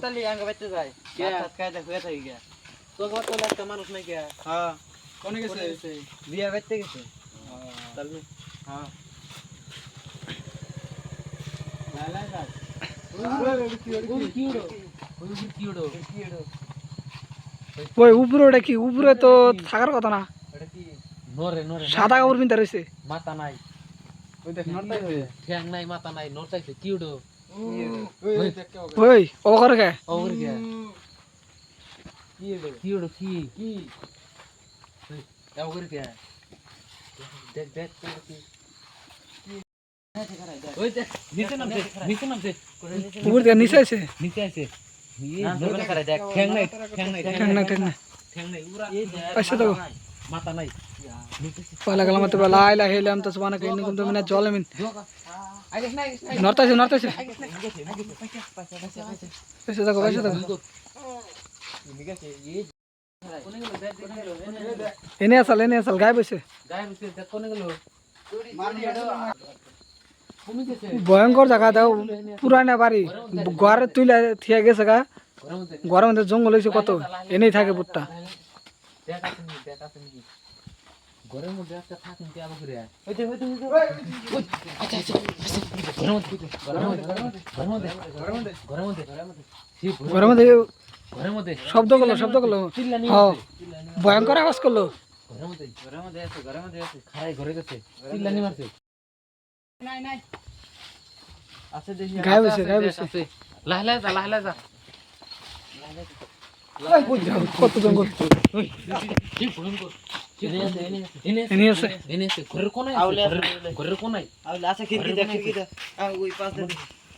তালি আঙ্গ বাইতে যায় ভাত খায় দে হয়ে থাকে গিয়া তো কত একটা মানুষ নাই গিয়া হ্যাঁ কোনে গেছে বিয়া বাইতে গেছে চল হ্যাঁ লালা গাছ ওই উপরে ওটা কি উপরে তো থাকার কথা না নরে নরে সাদা কাপড় পিনতে রয়েছে মাথা নাই ওই দেখ নড়তাইছে ঠ্যাং নাই মাথা নাই নড়তাইছে কি উড়ো ওই দেখ কে ওই ও করে কে ওর কে কি উড়ো কি ওই ওর কে দেখ দেখ কি ওই দেখ নিচে নামছে উপর থেকে নিচে আছে নিচে আছে নড়ে করে দেখ ঠ্যাং নাই ঠ্যাং নাই ঠ্যাং না ঠ্যাং নাই উড়া পাশে দাও মাথা নাই পয়লা কালামতে লা ইলাহা ইল্লা আনতা সুবহানাকা ইন্নী কুনতু মিনাজ জালিমিন নড়তাছে নড়তাছে পাশে দাও এনে আসাল গায়ে বসে ভয়ঙ্কর জায়গা দাও পুরানা বাড়ি ঘর তুলে থিয়া গেছে গা ঘরের মধ্যে জঙ্গল হয়েছে কত এনেই থাকে বুটটা ঘরের মধ্যে একটা থাকেন কি আবার ঘুরে ঘরের মধ্যে শব্দ করলো হ্যাঁ ভয়ঙ্কর আওয়াজ করলো ঘরের মধ্যে আছে খারাই ঘরে গেছে চিল্লানি মারছে আছে দেখি গায়ে বসে আছে লাহলা যা কত জঙ্গল এনে আছে ঘরের কোনায় ঘরের কোনায় আছে খিড়কি দা ওই পাশ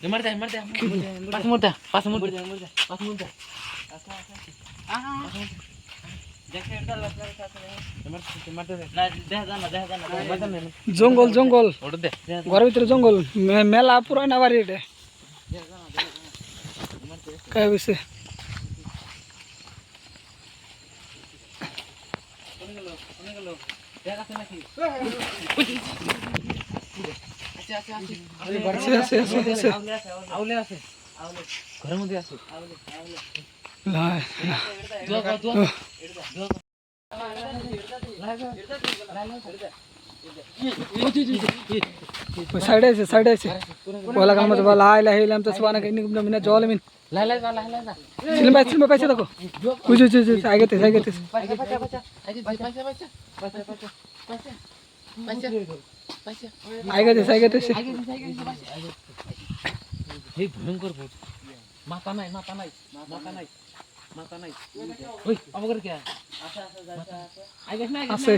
দে মার দে পাঁচ মুড় দে দেখে এটা লাগা জঙ্গল ওটা দে ঘরের ভিতরে জঙ্গল মেলা পুরানা বাড়ি এটা গায়ে বসে আউলে আছে ঘরের মধ্যে আছে সাইডে আছে পয়লা কালামতে লা ইলাহা ইল্লা আনতা সুবহানাকা ইন্নী কুনতু মিনাজ জালিমিন লাহলা যা সিলিম ভাই পাইছে দেখো ওই যে আগেতে এই ভয়ঙ্কর ভূত মাথা নাই ওই আমাদের কে আছে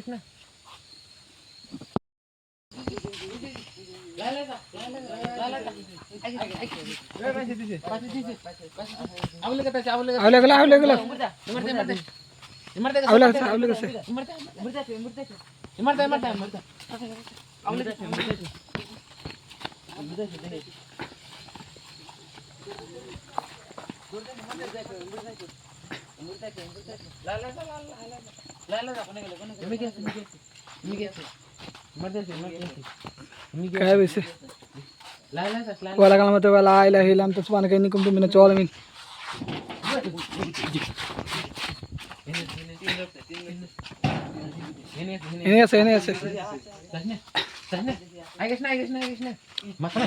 না পয়লা কালামতে লা ইলাহা ইল্লা আনতা সুবহানাকা ইন্নী কুনতু মিনাজ জালিমিন এনে আছে আইগেছ না মাথা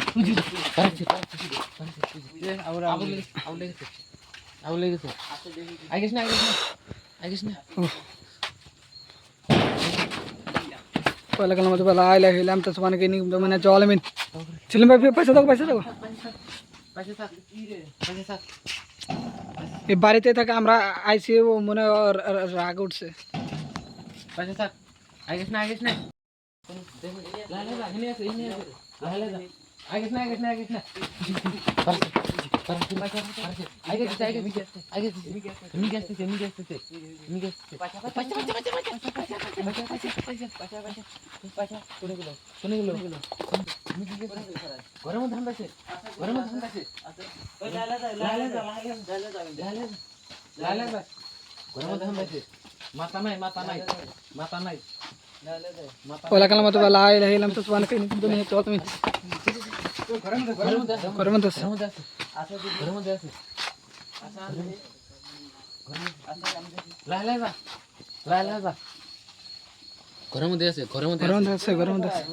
আউলে গেছে আইগেছ না পয়লা কালামতে লা ইলাহা ইল্লা আনতা সুবহানাকা ইন্নী কুনতু মিনাজ জালিমিন সিলিম ভাই পয়সা দাও এই বাড়িতে থাকে আমরা আইসি ও মনে রাগ উঠছে পাশে থাক আইগেছ না লাহলা আইগেছ না ঘরের মধ্যে ধান আছে মাথা নাই পয়লা কালামতে লা ইলাহা ইল্লা আনতা সুবহানাকা ইন্নী কুনতু মিনাজ জালিমিন ঘরের মধ্যে আছে ঘরের মধ্যে আছে ঘরের মধ্যে আছে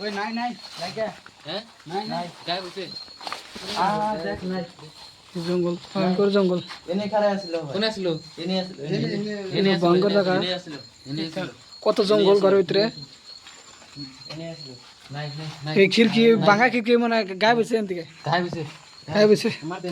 ওই নাই নাই লাগে হ্যাঁ নাই নাই গায় বসে দেখ নাই জঙ্গল ভয়ঙ্কর জঙ্গল এনে খারা আছিল কোন আসছিল এনে আছিল এনে ভয়ঙ্কর জায়গা এনে আছিল কত জঙ্গল ঘরের ভিতরে এনে আছিল নাই নাই এই খিড়কি ভাঙা খিড়কি মানে গায়ে বসে এন থেকে গায় বসে গায়ে বসে মার দে